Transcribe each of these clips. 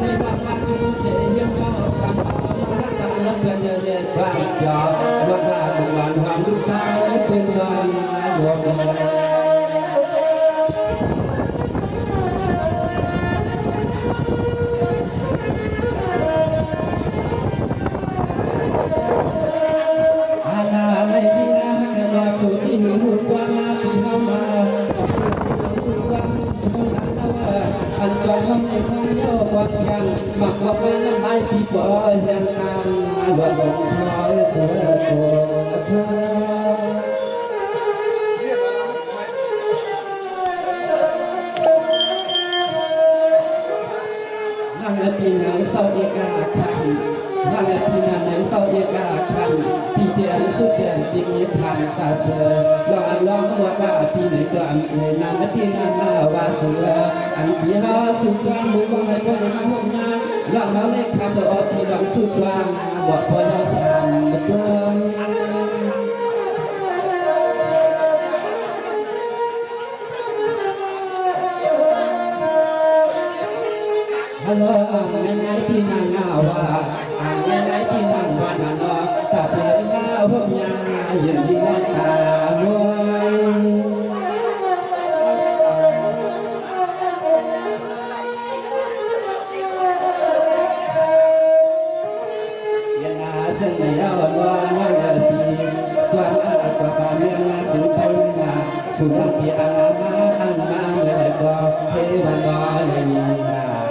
nay ba ba chúng sẽ hiến cho cảm ơn các bạn lớp nhân dân và cho vâng là cùng đoàn hoàng chúng ta tên đoàn buộc mặc vào bên năm nay thì có dân nam vợ chồng nói sửa cổ năng là tin năng sau đi cả khăn năng là tin năng sau đi cả khăn thì tiền xuất hiện tình nghĩa thành cả sơ lo ăn lo có ba thì này có ăn người nam là tin năng nào và sửa ăn bia xuất quan muốn có hay có được không nha lòng nó lên khám được thì lòng xuất quan bỏ qua lo sàm được không hello ngày nay thì nàng nào và ngày nay thì nàng và nàng nó ta phải ngao hôm nhà dần đi lang ta muối dân là dân này ở loa loa là thì choan là quả bà miệng là cũng không là xuống kia ăn má người lại có thế mà nói là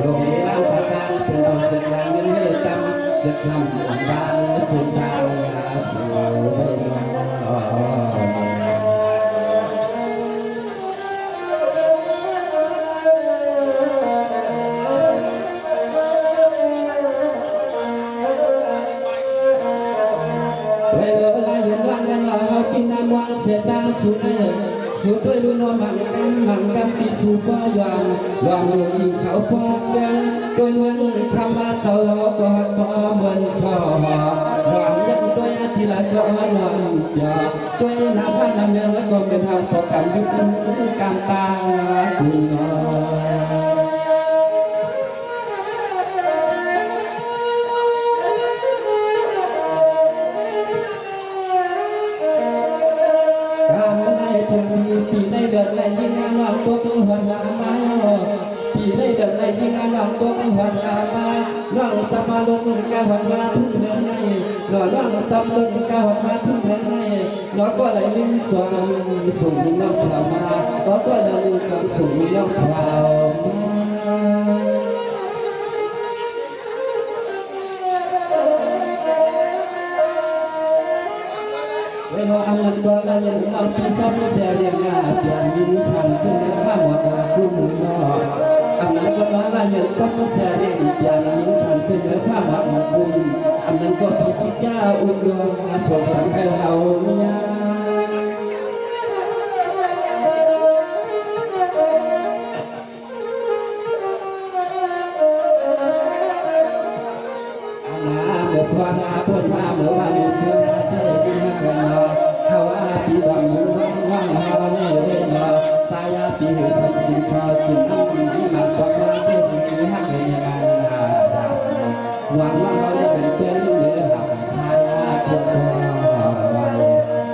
lúc ấy lão ta tăng từ đầu chuyện là những người tâm giật lòng ban xuân cao là sự bên vậy là lại hiện loạn lên là họ kinh nam quan sẽ sang xuống chú tôi luôn nói mặn cam khi chú qua đoàn người sáu qua quen tôi muốn thăm tàu có có mình cho họ đoàn nhất tôi thì lại có đoàn giờ tôi làm ăn làm nhân còn bên hàng có cảm giác cam ta cùng thì đây đợt này những anh làm tốt hoàn là mai thì đây đợt này những anh làm tốt hoàn là mai loạn tâm ma luôn ca hoàn ma thung đến này loạn tâm luôn ca hoàn ma thung đến này nó có lại liên toàn sủng long thảo ma nó có là liên toàn sủng long thảoเวลาอันนั้นตัวเรายังเราที่ซ้อมเสียเรียนงาเปลี่ยนยินสั่งขึ้นข้าหมดว่าคู่มือนออันนั้นก็ว่าเรายังซ้อมเสียเรียนเปลี่ยนยินสั่งขึ้นข้าหมดว่าคู่อันนั้นก็พิสิทธิ์เจ้าอุ่นดวงอาสวมให้เราเนี่ยเมื่อทวนอาพ้นมาเมื่อว่ามีเสื้อเท่ดีมากเลยเขาว่าปีดำมือว่างเขาเนี่ยเลยเนาะสายปีหือสักกินพอกินน้ำมันหมักความรักที่ดีฮักเลยงานหวังว่าเขาได้เป็นเพื่อนเหลือหักชายเทียนทอไว้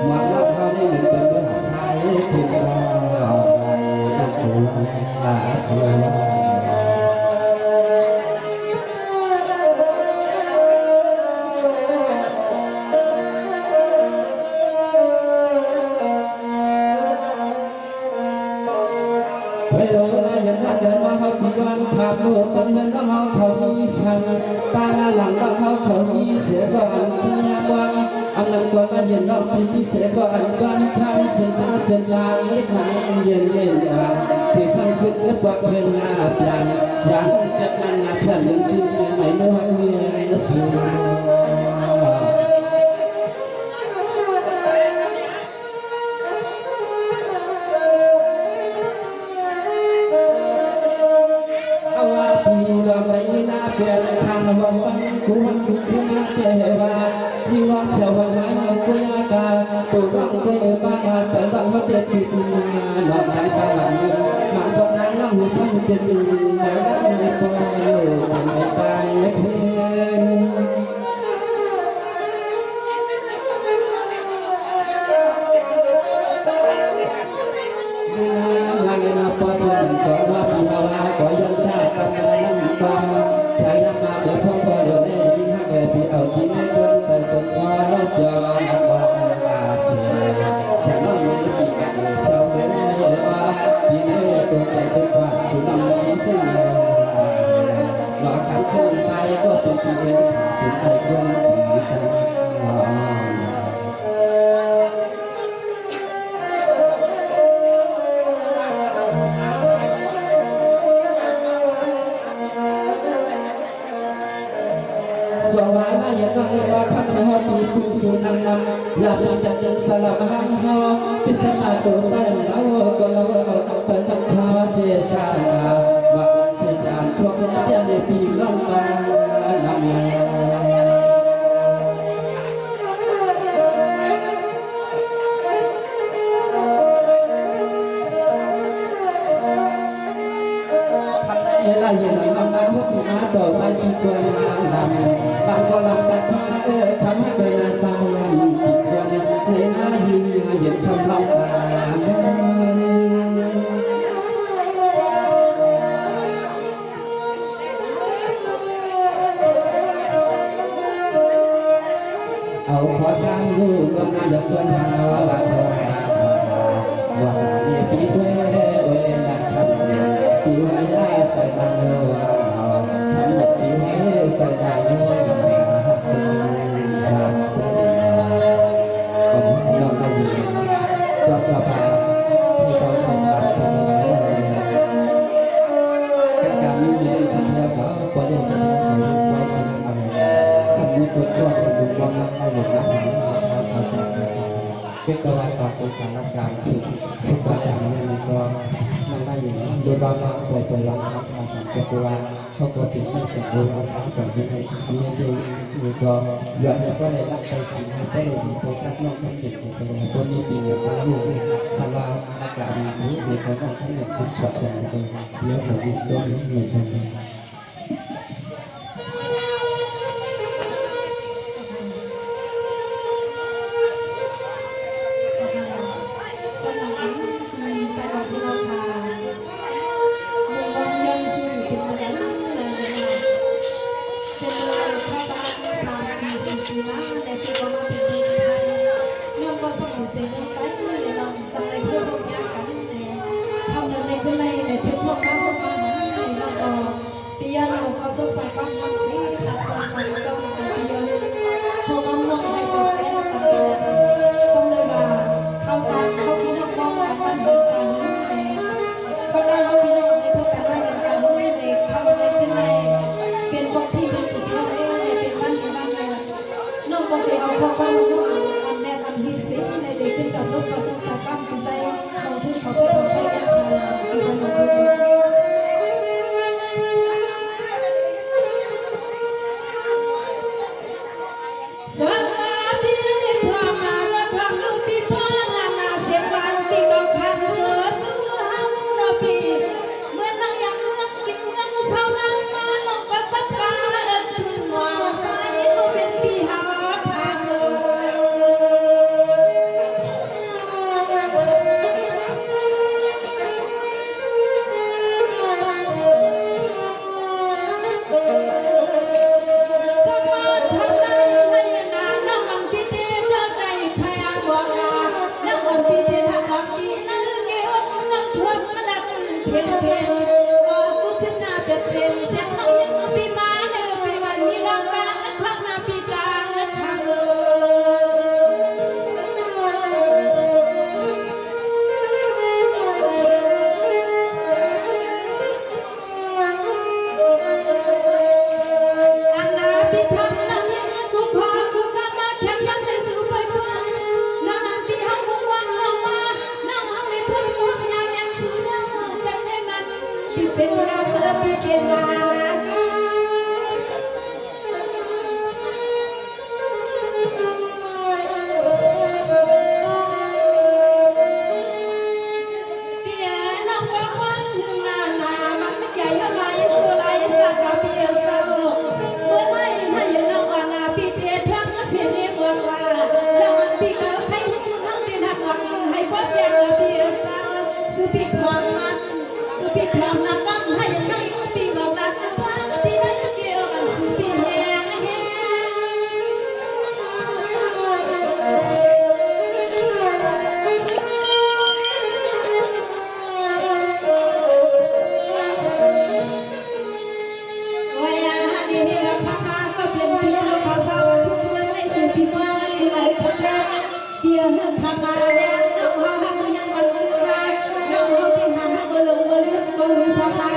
หวังว่าเขาได้เป็นเพื่อนหักชายเทียนทอไว้ก็สวยสวยขับรถต้นเงินต้องเอาเขาที่สั่งตาหลังต้องเอาเขาที่เสียก็อันที่ยากว่าอันนั้นก็ต้องเย็นรอบที่เสียก็อันก้อนข้ามเสียตาเสียยาเล็กหน่อยเย็นอย่างที่สั่งขึ้นเล็กกว่าเป็นงาบอย่างเกิดมันงาเพื่อนหนึ่งที่ไหนไม่ไหวมีอะไรสูงเปลี่ยนทางวันวันกูวันกูที่น่าเจ็บว่าที่ว่าเที่ยววันไหนกูยากาตัวบังกูบ้าแต่บังว่าเจ็บที่กูงานหลอกใจตาหลังมันก็นั้นน้องหุ่น เป็นหมอลำไม่พออยู่ไม่ตายคืนพอเพื่อนก็ว่าพี่มาว่าก็ยังท่ากันนั่งฟังใครยังมาเปิดท้องก็เดี๋ยวนี้ยิ่งฮักเลยพี่เอาที่ไม่ควรใส่ตัวคอแล้วจอนักว่าเธอฉันต้องมีปีกันเท่าเดิมเลยว่าที่นี่ตัวใจตัวกว้างสุดลำนี้ซึ่งหลอกกันขึ้นไปก็เป็นที่เดินถึงไปคนผีกันสวาลายน้อยว่าขันหอปีผู้สูนำลาบิจันสลับหังหอพิสมาตัวใต้เราก็เราต้องเปิดตั้งข้าเจตาว่าเสียจานทั่วเป็นเจ้าในปีน้องมานำละเย็นนำมาพวกมาต่อไปที่ควรมานำบางก็ลำแต่ที่ทำให้เกิดนาสายันติดควรในหน้ายืนเย็นทำลำบากเอาขอทางดูก็น่าจะควรหาว่าว่าเนี่ยพี่ด้วยเวลาทำเนี่ยพี่ไว้ได้แต่ทำเราทำอย่างพี่ไว้แต่ได้ด้วยเราได้ยินจอบจอบไปที่เขาทำมาทำแต่การนี้มีได้สัญญาเขาพอได้สัญญาเขาไว้ทำอะไรสัญญาคนก็จะดูว่านักให้หมดนักหาเป็นตัวต่อตัวการรับการทุกการอย่างนี้มีก็นั่งได้อย่างนี้โดยบางปล่อยรับการทำเป็นตัวเขาก็ติดไม่ติดโดยรับการก่อนที่ให้ที่ให้ดูมีก็ย้อนก็ได้รับใจจริงให้ก็ได้ดีโฟกัสนอกนั้นเด็กในตัวคนนี้ดีอย่างนี้สำหรับนักการนี้มีคนต้องทั้งหมดทุกส่วนอย่างตัวเยอะกว่าที่ตัวนี้ไม่ใช่Hãy subscribe cho kênh Ghiền Mì Gõ để không bỏ lỡ Hãy subscribe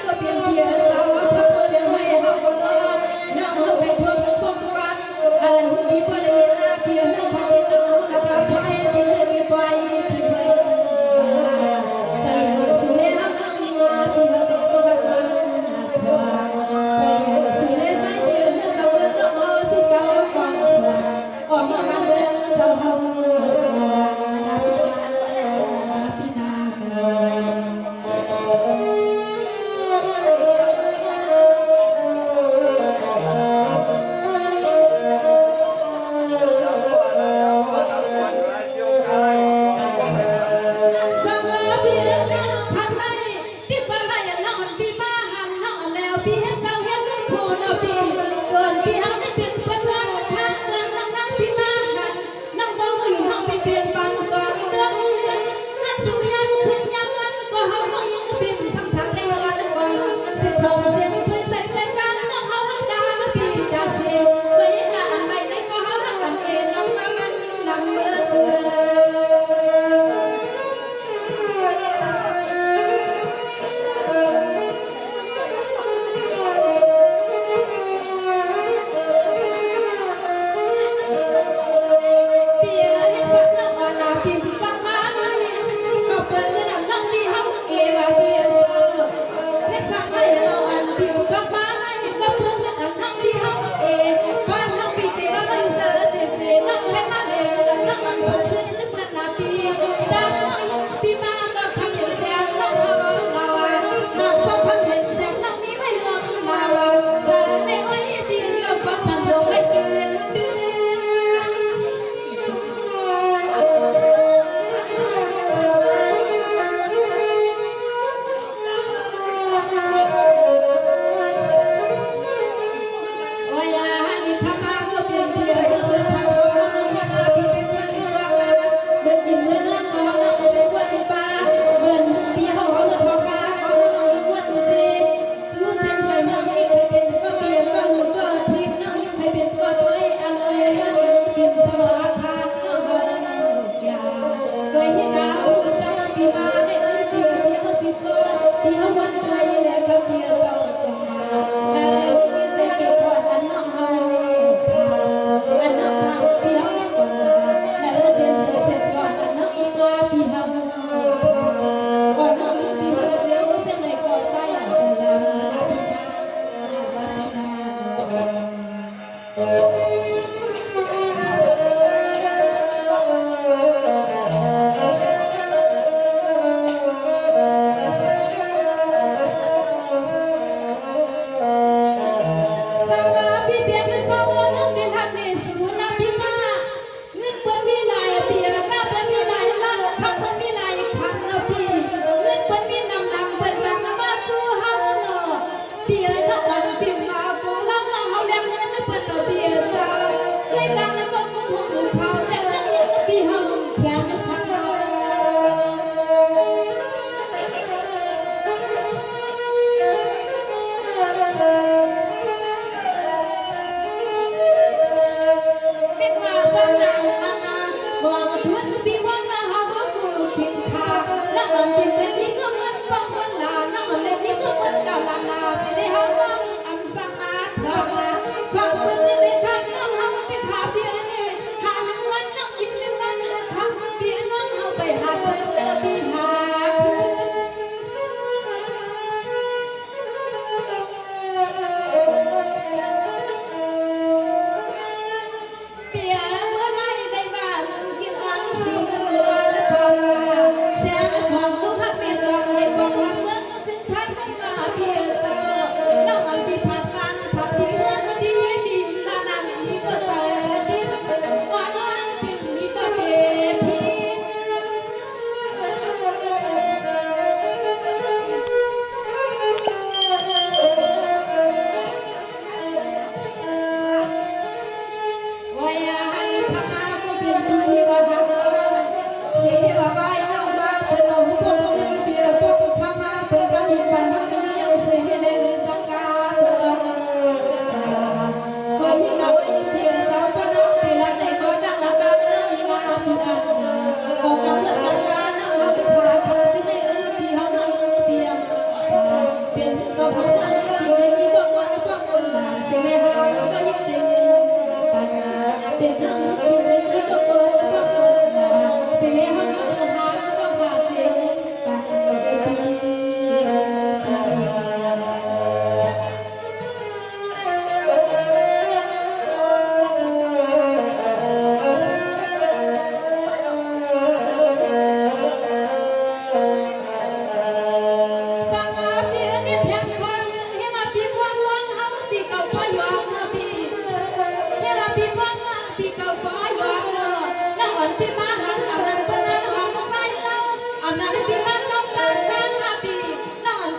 cho kênh Ghiền Mì Gõ để không bỏ lỡ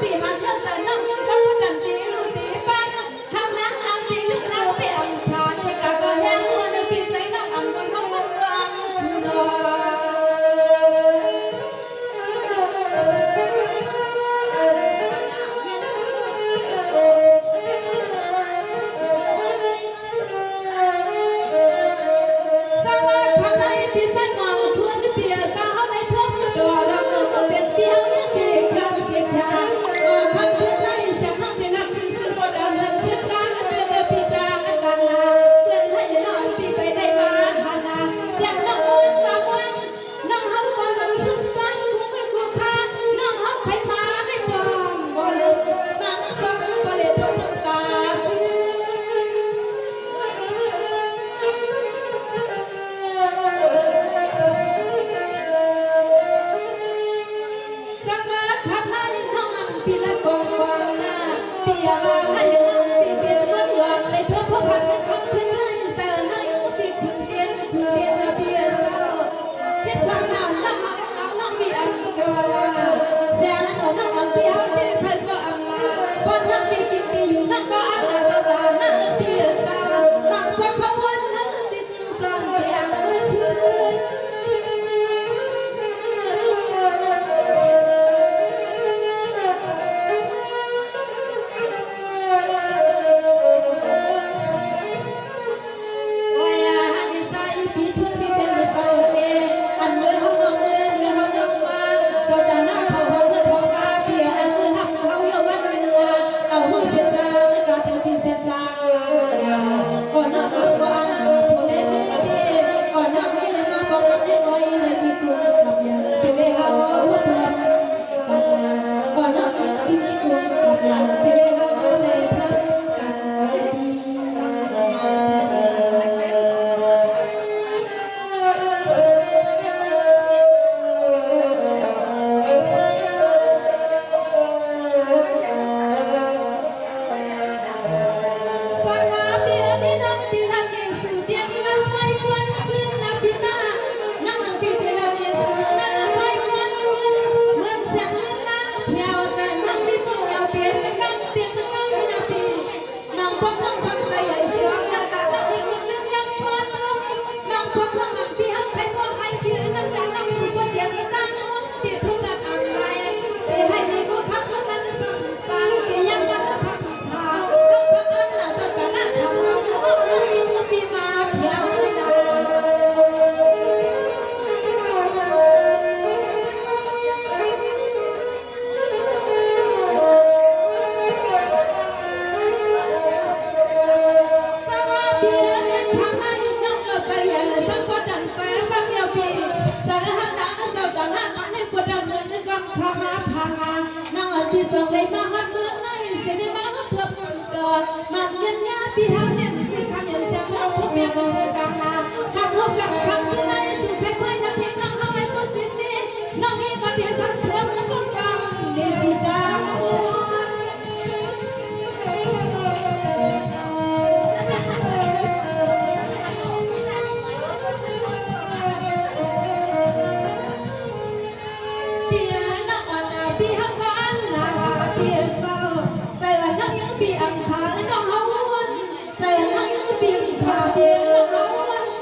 ปีหันเลิกแต่น้องสักคนดันปีลูกปีบ้านทำนั้นอา Hãy subscribe cho kênh Ghiền Mì Gõ để không bỏ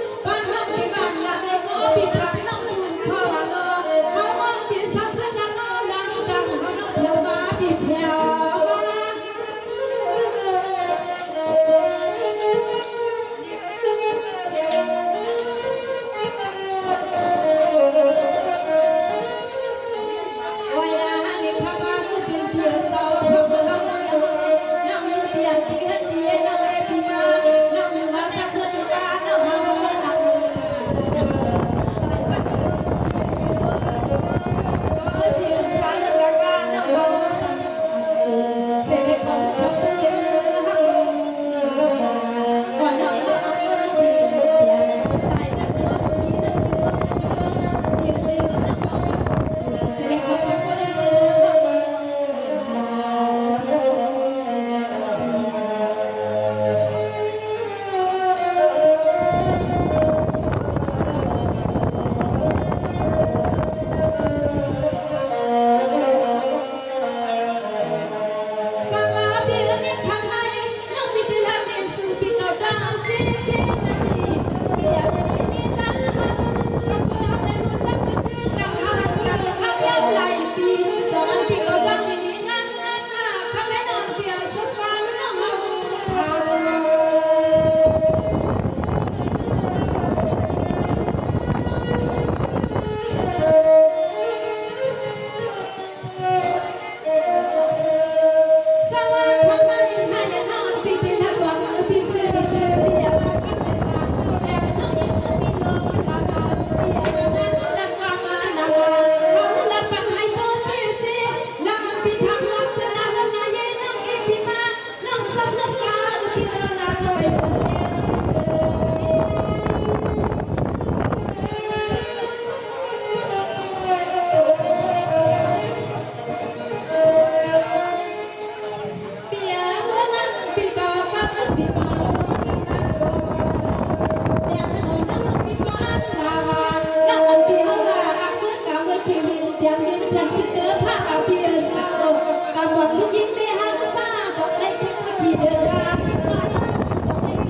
lỡ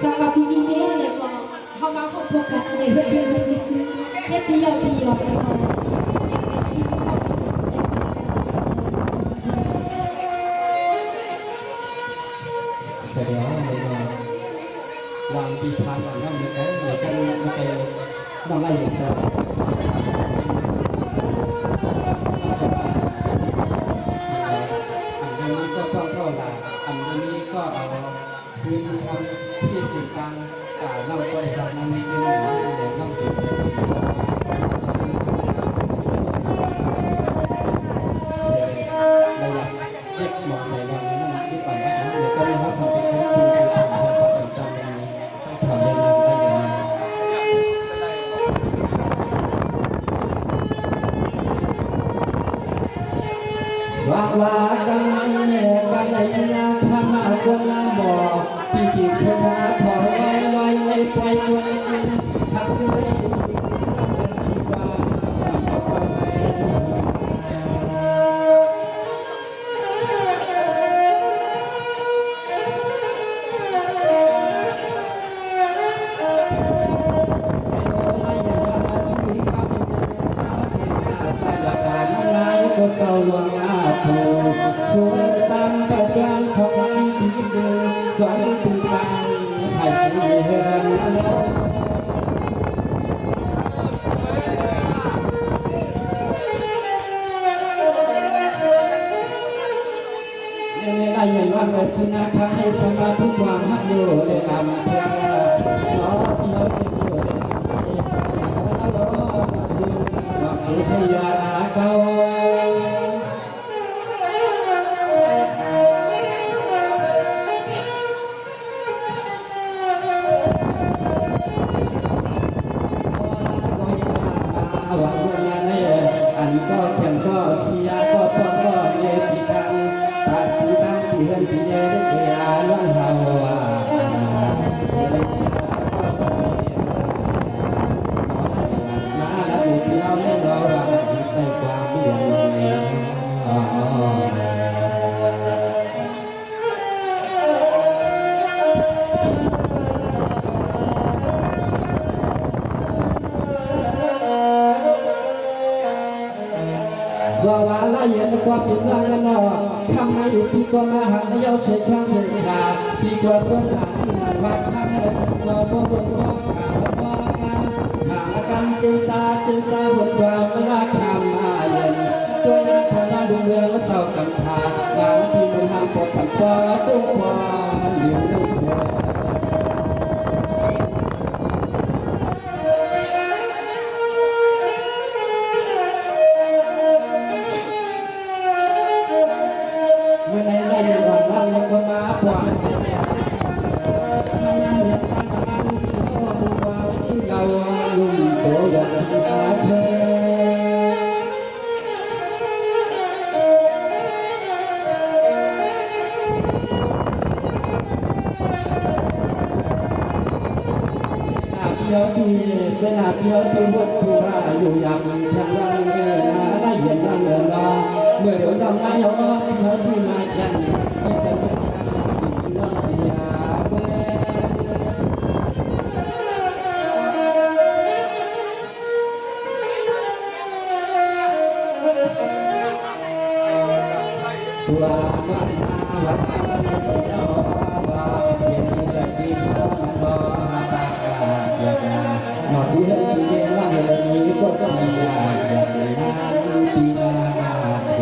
สำหรับพี่นี่เลยก็เข้ามาพบกันเลยเฮ็ดปีละปีละปีเสร็จแล้วเลยเนาะวางปีพานหลังนั่งเลยกันเดี๋ยวกันมาไปน้องไล่อย่างเดียวอันนี้ก็เข้าหลาอันนี้ก็เอาพื้นทำที่สื่อกลางน้องก็ได้ทำมันมีเป็นหนึ่งเดี๋ยวน้องติดเราอยากเรียกหมอในวันนั้นที่ปั่นนะเดี๋ยวก็มีเขาสังเกตให้คุณคือทำความตั้งใจทำได้นานได้ยังไงว่ากันกันในนาทำมาคนละบ่อที่กินคนละพอไว้ในไฟตัวนั้นทำขึ้นไม่ดีดีกว่าทำเอาไปก็เก่าลวงอาภูสูงตามประจานของที่เดินสอนตุลาให้ชีวิตแล้วในไรอย่างว่าเกิดขึ้นนะคะให้สมาทุกความหักอยู่เลยลำเพื่อน้องเพียวเกี่ยวเลยแล้วเราอยู่หลักสุทยาเก่าอันก็แข่งก็เสียก็ป้องก็เลี้ยปีดังตาปีดังปีเฮือนปีเย่ได้เกี่ยล้วนเฮาว่าก็เสียมาแล้วดูเดียวไม่รอว่าไปกลางเดือนอ๋อสวาระเย็นความถึงลาละนอทำไมอยู่ที่ก็มาหาเยาเสียข้างเสียขาพี่กว่าต้นหลังที่หลังว่าข้างเดินมาบ่บนบ่ขาบ่กันหากันจินตาบนความรักคำมาเย็นตัวนักธนาดูเมืองและเต่ากำพาบางที่มันทำปกปันปอตุ้งปอนอยู่ในเสือเมื่อในไร่วันวันแล้วก็มาปวงเสียไม่น่าเหมือนตั้งแต่การเสียว่าบุญวาที่เราลุ่มโตอย่างที่อาเธอเป็นอาเพียวที่วัดผู้ว่าอยู่อย่างมันแข็งแรงเงินนาได้เย็นนั่งเดินมาเมื่อเดี๋ยวดำไม้ย้อนเขาที่มาแข่งที่จะเป็นการอยู่ที่น้องเบียส่วนวัดที่เจ้าว่าเย็นจะกินข้าวบ่หาตาอยากนอนที่เห็นที่เย็นว่าเห็นนี้ก็เสียอยากนานปีนาเธ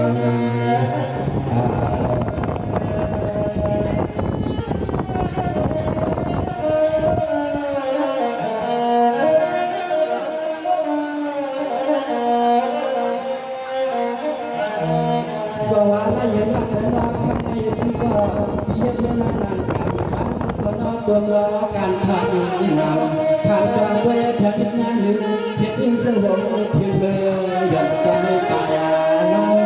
สวรรค์เย็นรักกันรักข้างในที่ก็เย็นนานกันบ้างก็นอนตัวรอการผ่านนำผ่านความเวทนาหนึ่งเพียงสลบเพียงเบอร์อยากจะให้ตายน้อง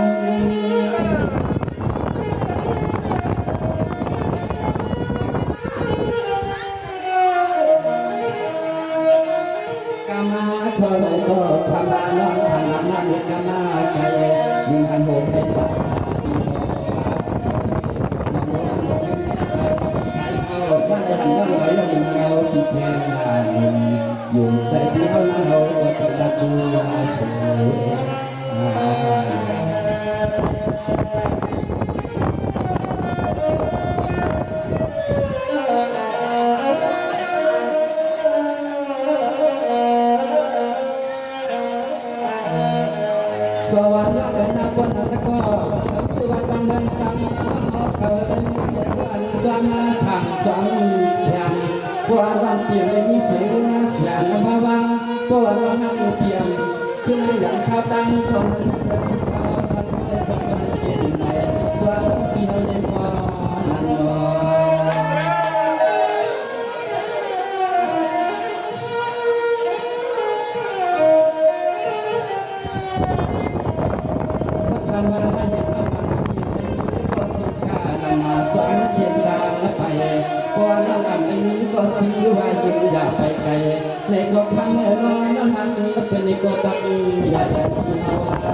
กามาขอเลยก็ทำบ้านน้องทำบ้านน้องกามาใจมึงหันโหดให้ตายว่าได้ทำเรื่องอะไรอย่างไร สวัสดีกันนะคนนั้นก็สัมสุวรรณเงินตังเกินเสียกันจำมาสั่งจำแทนกว่าวันเปลี่ยนเลยมีเสียงเสียงมาวังกว่าวันนั้นเปลี่ยนขึ้นอย่างข้าวตั้งตรงนั้นก็มีสาวสันเลยประกันเก่งใหม่ส่วนเดียวในพอนั้นนอเสียงดังไปก่อนน้ำอันนี้ก็ซื้อไว้ยิ่งอยากไปไกลในก็คำเมื่อน้อยน้ำมันก็เป็นในก็ตักอยากจะกินเอาไว้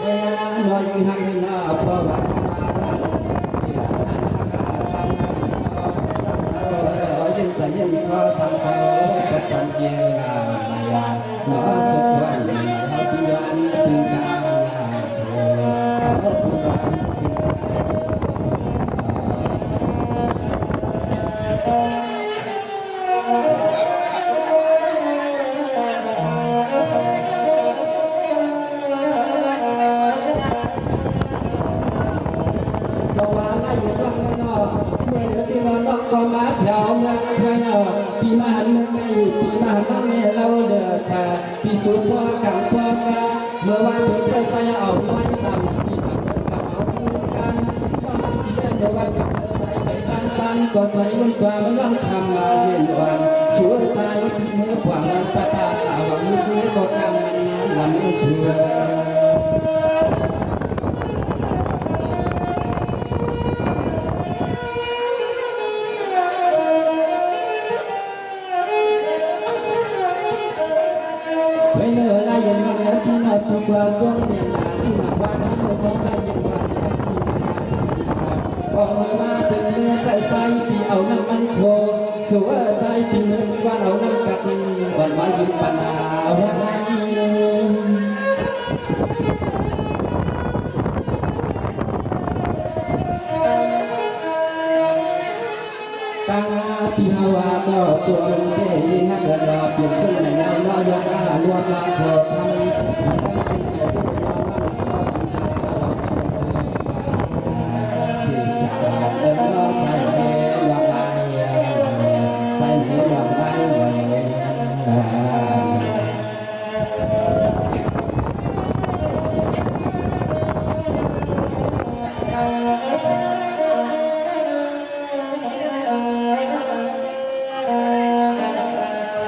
เวลานอนทางหน้าเพราะว่าแต่ยังขอสังเขาประจันเยียงามายาหนอสุขวันเขาพิวานถึงกาลาโสเขาพิวานถึงกาลาโสสวรรค์ไล่ยังรักนอเมื่อที่เราล็อกก็มาแถวนักใครปีมาหันไม่ปีมาตั้งเมื่อเราเดือดชาปีสุดพ่อกับพ่อกาเมื่อวานถึงใจใจเอาไม้ต่ำปีมาเดินกับเอาคู่กันปีเดินเมื่อวานกับใจไปตั้งปันก็ถอยมันความร้องทำมาเย็นวันช่วยตายเมื่อความมันปะตาหวังมือก็ทำลำช่วยไม่เมื่อไรยังมาแล้วที่นาทุกวันช่วงเวลาที่หนักวันนั้นเมื่อไรยังมาแล้วที่มาบอกมาถึงเมื่อใจใจปีเอาน้ำมันโคสัวใจปีเมื่อวันเอาน้ำกัดวันมายิ้มปัญหาวันตั้งที่ฮาวาก็จวนเด้ยิงฮักเกิดรอเปลี่ยนเส้นในน้ำน้อยว่าลวงมาโคทำสิ่งเดียวที่ยาวมันก็สิ่งจากเดินก็ไปหวังไรใส่หนีหวังไร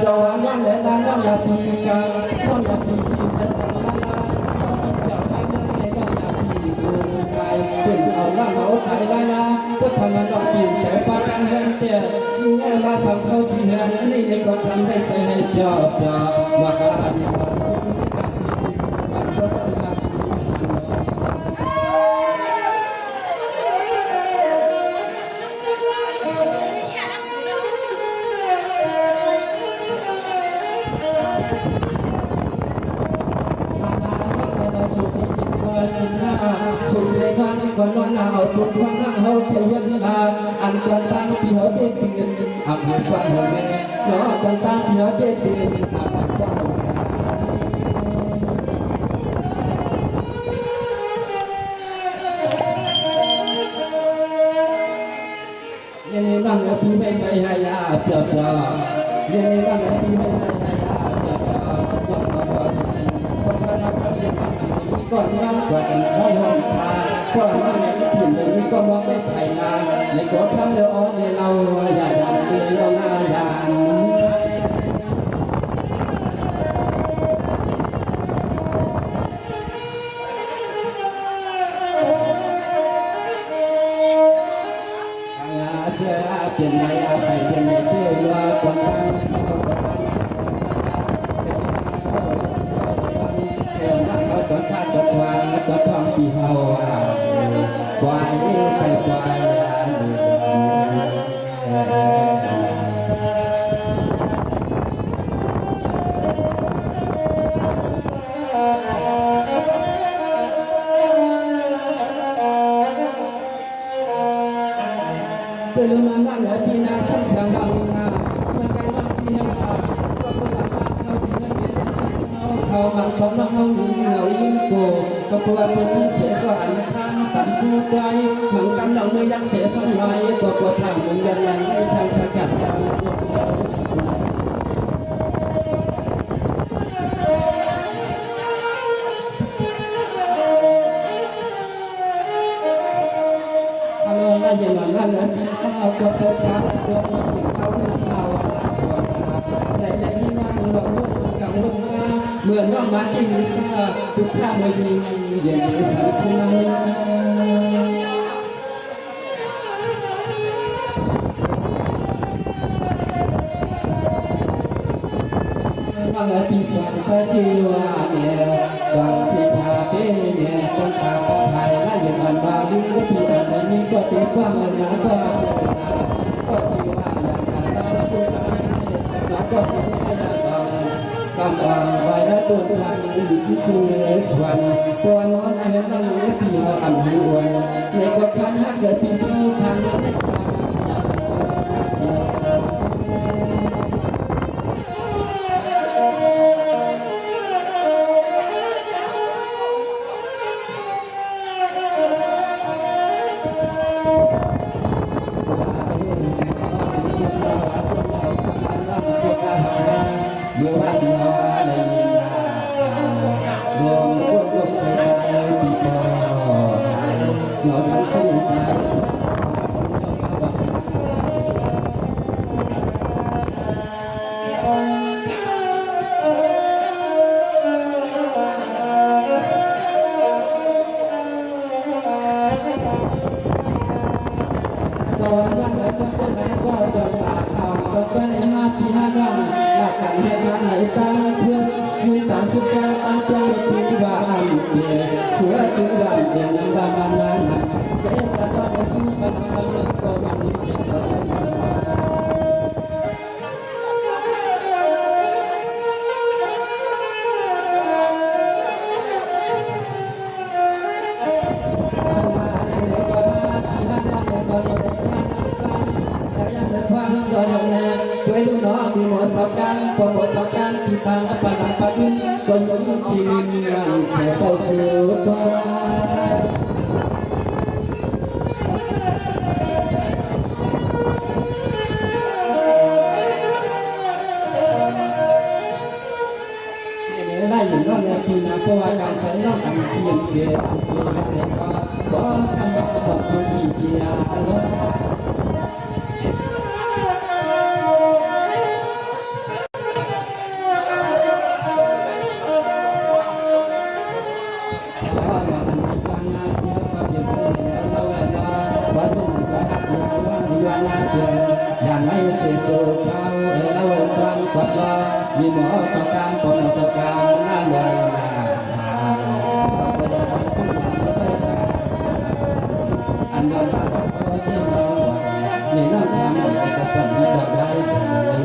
สวรรค์วันและนางวันละปีกาวันละปีที่เสสังลาลาเจ้าให้เมื่อไรวันละปีดูไกลเป็นเอาล่างเอาไกลลาลาก็ทำมันต้องปีนแต่ปากันเห็นเตี้ยยิ่งแย่มาสังเสาที่เห็นนี่ในก็ทำให้ไปให้เจ้าว่าการในวันวันรถลาสุขในทางก่อนวันเอาทุกวันเอาเที่ยวยันลาอันจวนตั้งที่เขาเด็ดเกินอับหัวฟังหัวแม่เนาะจวนตั้งที่เขาเด็ดเกินอับหัวฟังหัวแม่ยังไงบ้างพี่ไม่ไปให้ยาเจ้ายังไงบ้างพี่ไม่ไปให้ยาเจ้าก่อนนั้นกว่าอีกใช้ห้องทาก่อนนั้นถิ่นเลยนี่ก็มองไม่ไผ่นาในก็คำเดียวอ้อนในเราอย่าดันเดียวหน้าอย่างสังหาเจ้าเปลี่ยนไม่อาไปเปลี่ยนไม่เพื่อว่าคนทางก็ชาติก็ชวางก็ท้องที่เฮา ด้วยลุนันวันและที่นาสังสังบังนาเมื่อไกลวันที่ยังตาก็เปิดตาเขาที่เงินเย็นสังเขามันพร้อมน้องเขาหนุ่มเหงายิ่งโกก็เพื่อเป็นเสียก็อันข้างตันคู่ไว้เหมือนกันเราเมื่อยักเสียทนไว้ก็ปวดทางเหมือนกันยังไม่ทางประกาศยาวตัวเออสุดละอย่างนั้นนั้นเอาตัวตัวการตัวถึงเขาถึงเขาตัวแต่ในที่นั่งหลงกังวลว่าเหมือนว่ามันที่มีสาทุกข้าไม่มีเย็นในสังคมบางทีความตะกี้ว่าเนี่ยบางสิชาเป็นเนี่ยต้นตาปะไผ่และอย่างวันบางทีก็พี่แต่ในนี้ก็ตีความมันหนาก็ตีว่าอย่างนั้นเราคุยกันแล้วก็ตีให้เราสร้างความไว้และตัวทางอยู่ที่คุณส่วนตัวนอนเห็นเราเลี้ยงที่เราอันหัวในก็ครั้งถ้าเกิดที่สู้ทางนั้น ด้วยลูกน้องมีหมดต่อกันพอหมดต่อกันที่ทางปะนังปะดินคนยุ่งที่มันเสียไปสู่ตัวไล่อยู่นอกในปีนาเพราะว่าการใช้นอกกันเพียงเดียวปีมาเลยก็บอกกันว่าบอกคนมีเพียร์อย่างไรเกิดโจทย์เขาแล้วตรังกอดรอมีหมอต่อการปนต่อการนั่งไว้ชาพระพุทธขึ้นมาไม่ตาอันนั้นพระพุทธที่เราหวังในน้ำทางในกระป๋องที่เราได้สั่งไว้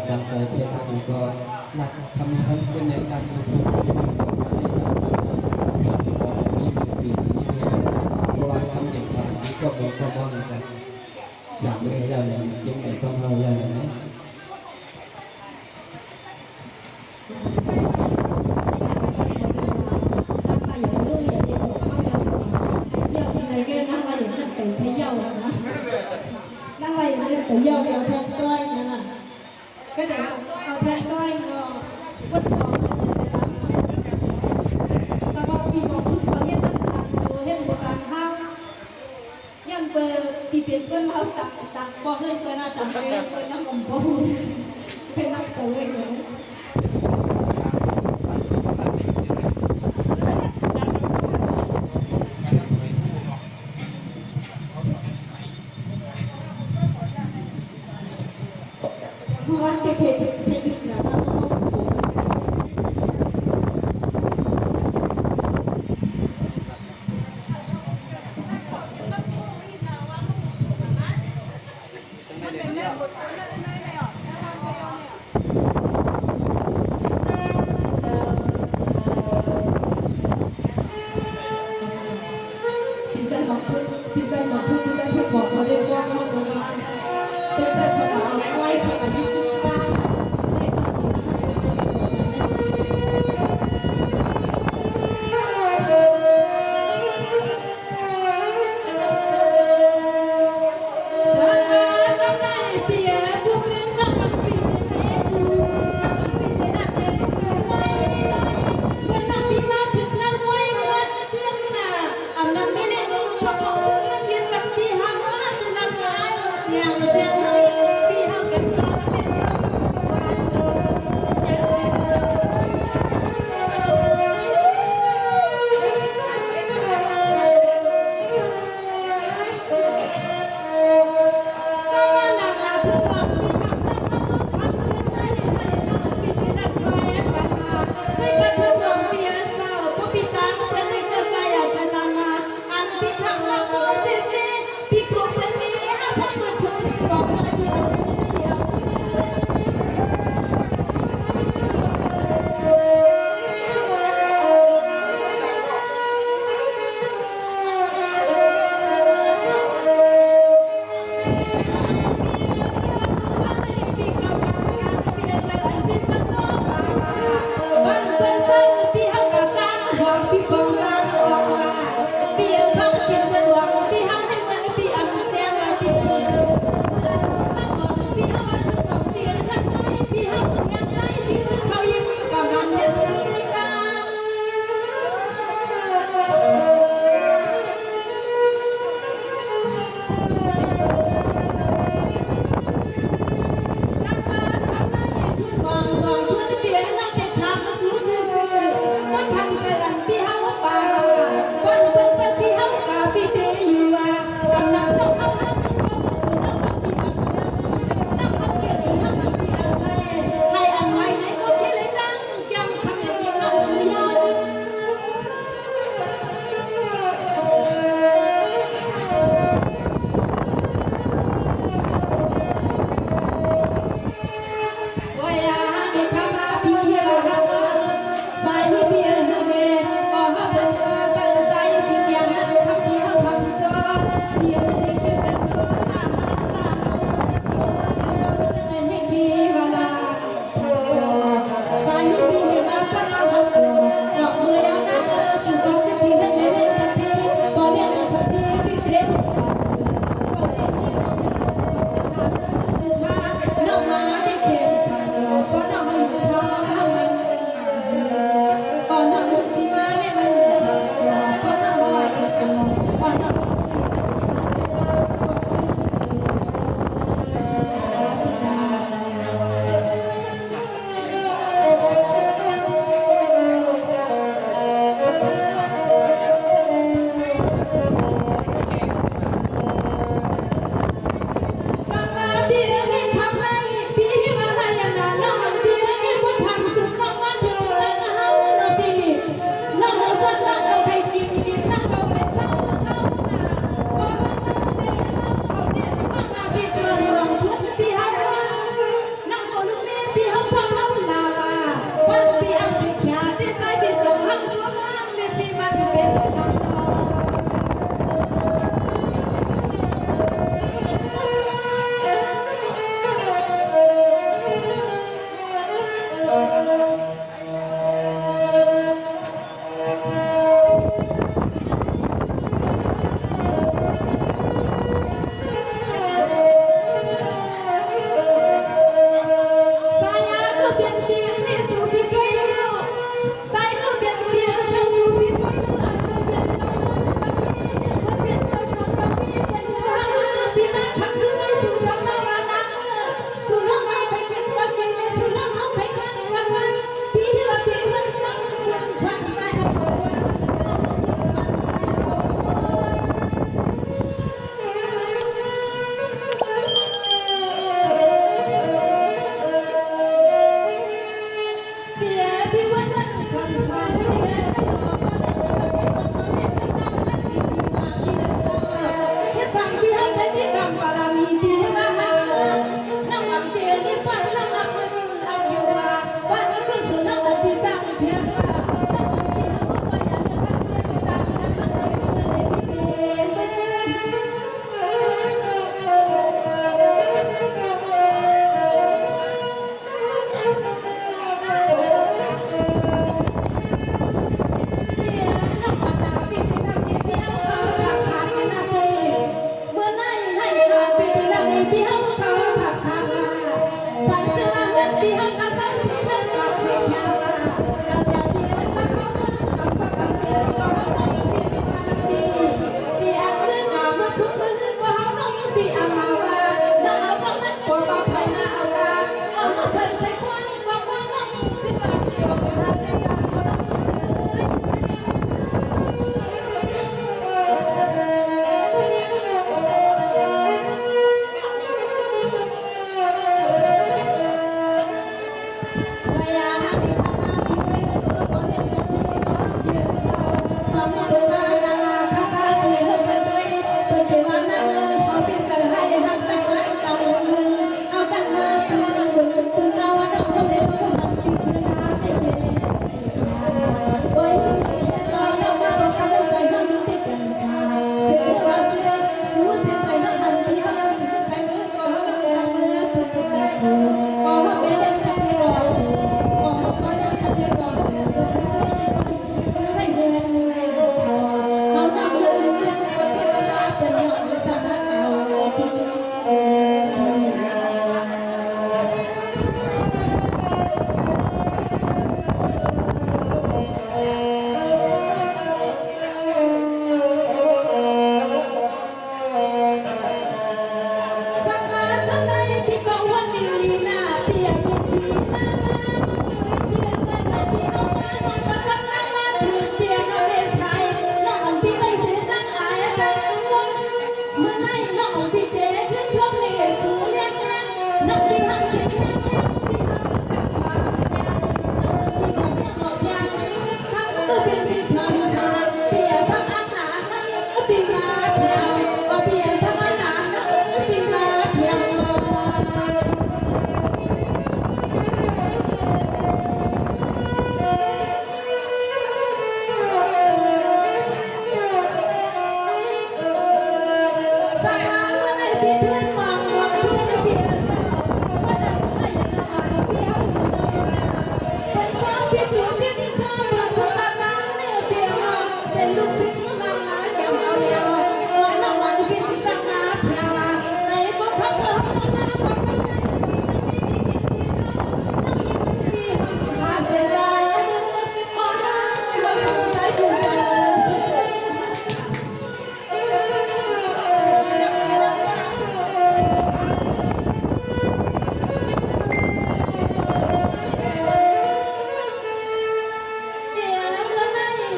การไปเที่ยวดูก็นักทำให้เป็นในการดูมีปีนี้เพราะว่าทำอย่างไรก็เป็นข้อมูลกันอย่างเมื่ออย่างไรยังไงต้องเอาอย่างไรtự do đeo theo coi nè cái nàyเอาแทนก้อยเนาะวัดของสภาพปีของเขาเห็นต่างๆเห็นโบราณเขายังเปิดที่เป็นเพื่อนเขาต่างๆพอเพื่อนเพื่อนต่างๆเป็นน้ำผมก็พูดเป็นนักเตะเลยวันที่เพจนะ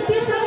Hãy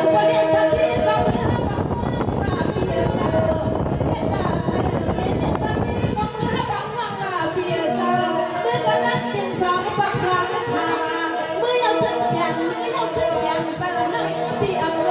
subscribe cho kênh Ghiền Mì Gõ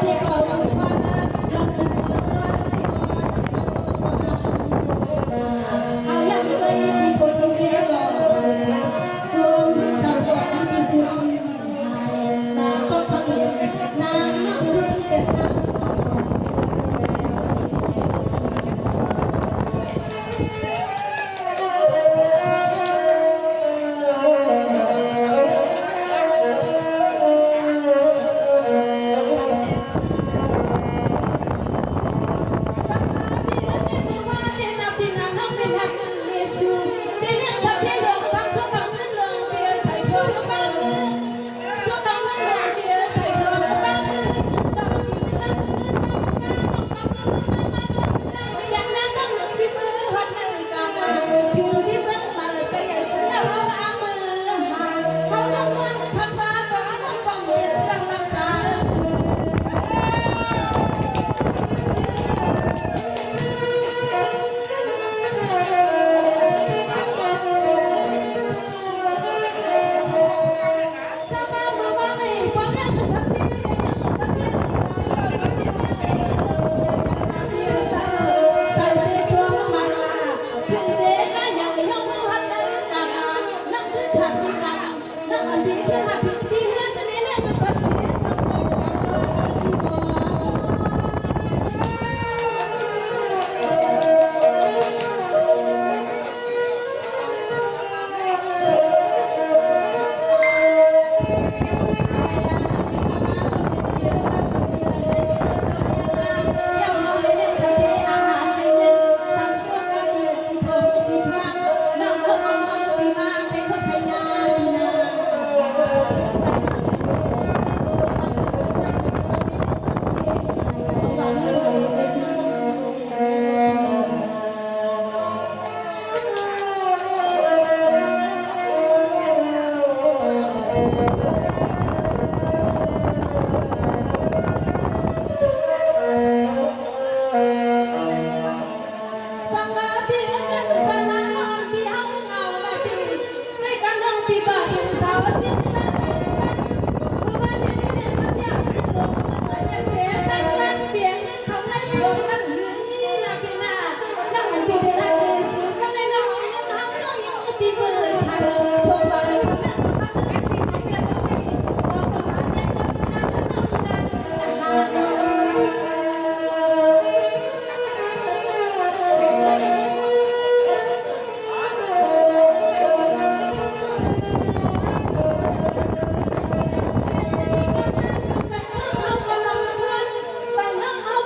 để không bỏ lỡ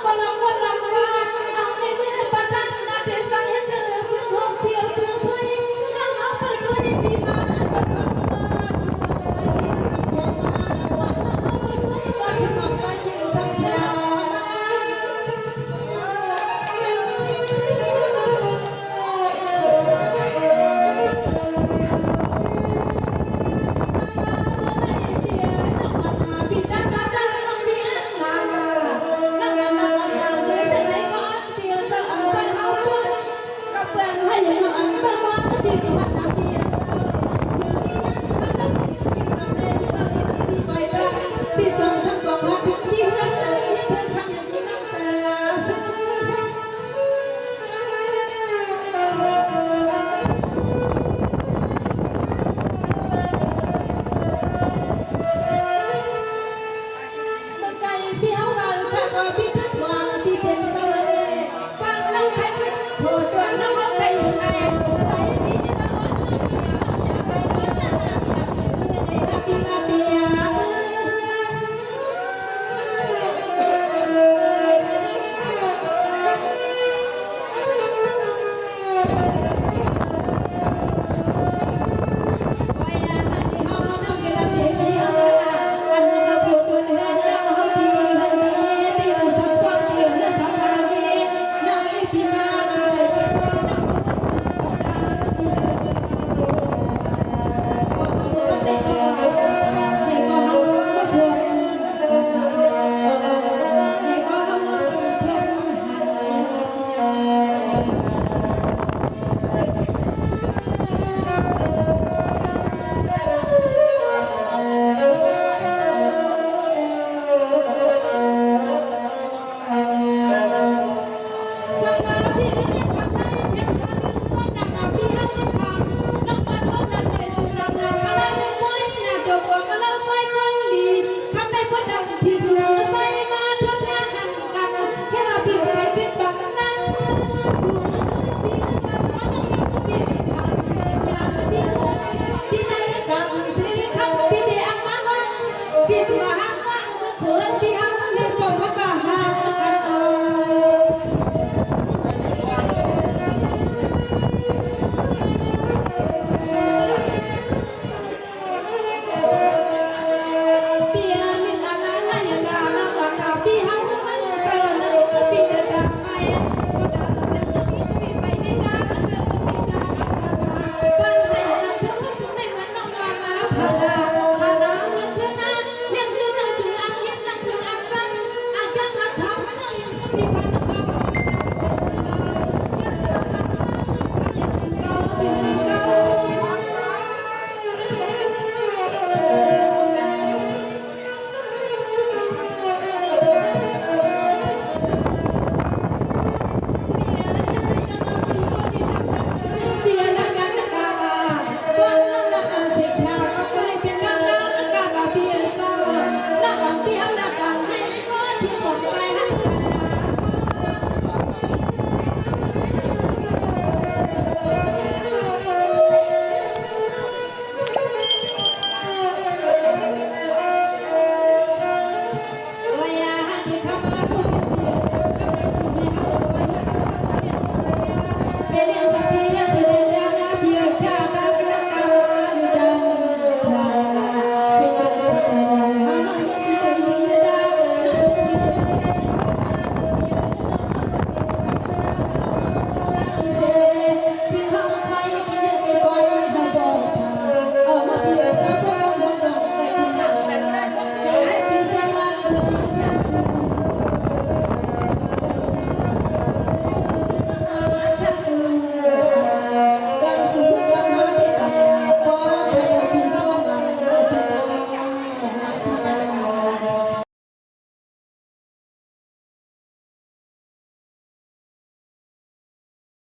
มาลองว่าลอง